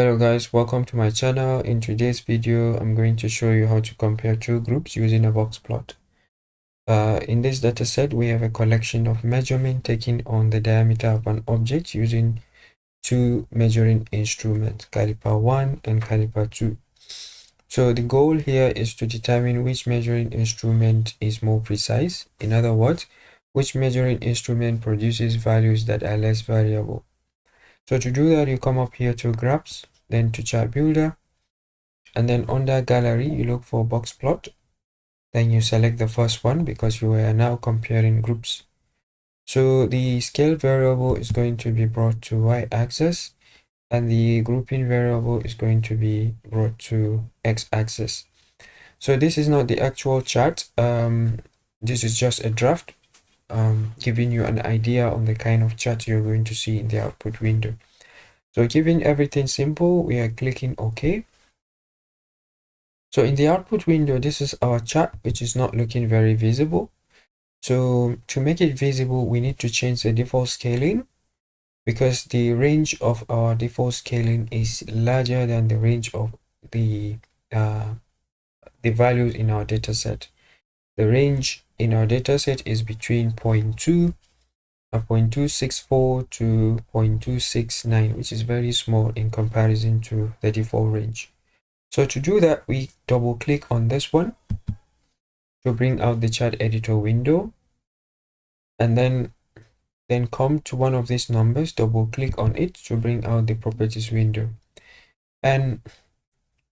Hello guys, welcome to my channel. In today's video, I'm going to show you how to compare two groups using a box plot. In this dataset, we have a collection of measurements taken on the diameter of an object using two measuring instruments, caliper 1 and caliper 2. So the goal here is to determine which measuring instrument is more precise. In other words, which measuring instrument produces values that are less variable. So to do that, you come up here to graphs, then to chart builder, and then under gallery you look for box plot. Then you select the first one because you are now comparing groups. So the scale variable is going to be brought to y-axis, and the grouping variable is going to be brought to x-axis. So this is not the actual chart. This is just a draft, giving you an idea on the kind of chart you're going to see in the output window. So keeping everything simple, we are clicking OK. So in the output window, this is our chart, which is not looking very visible. So to make it visible, we need to change the default scaling, because the range of our default scaling is larger than the range of the values in our dataset. The range in our dataset is between 0.2 0.264 to 0.269, which is very small in comparison to the default range. So to do that, we double click on this one to bring out the chart editor window, and then come to one of these numbers, double click on it to bring out the properties window. And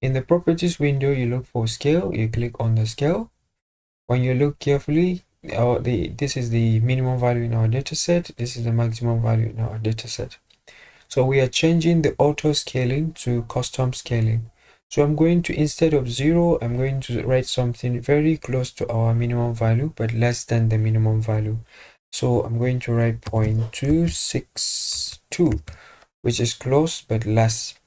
in the properties window, you look for scale, you click on the scale. When you look carefully, this is the minimum value in our dataset, this is the maximum value in our dataset. So we are changing the auto scaling to custom scaling. So I'm going to, instead of 0, I'm going to write something very close to our minimum value, but less than the minimum value. So I'm going to write 0.262, which is close but less.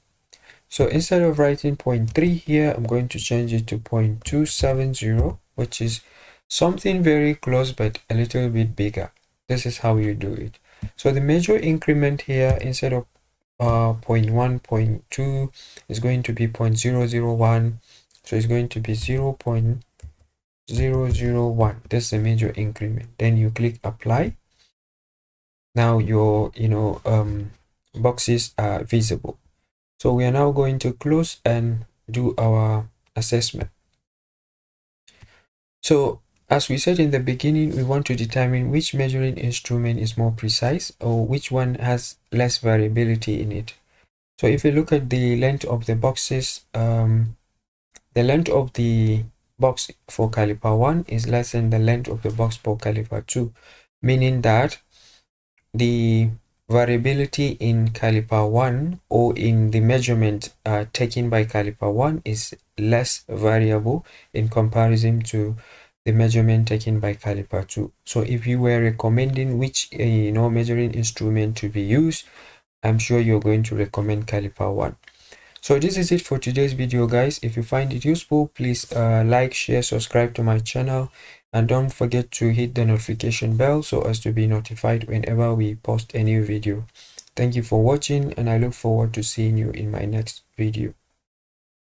So instead of writing 0.3 here, I'm going to change it to 0.270, which is something very close but a little bit bigger. This is how you do it. So the major increment here, instead of 0.1, 0.2, is going to be 0.001. So it's going to be 0.001. That's the major increment. Then you click apply. Now your boxes are visible. So we are now going to close and do our assessment. So as we said in the beginning, we want to determine which measuring instrument is more precise, or which one has less variability in it. So if you look at the length of the boxes, the length of the box for caliper 1 is less than the length of the box for caliper 2, meaning that the variability in caliper 1, or in the measurement taken by caliper 1, is less variable in comparison to the measurement taken by caliper 2. So if you were recommending which measuring instrument to be used, I'm sure you're going to recommend caliper 1. So this is it for today's video, guys. If you find it useful, please like, share, subscribe to my channel, and don't forget to hit the notification bell so as to be notified whenever we post a new video. Thank you for watching, and I look forward to seeing you in my next video.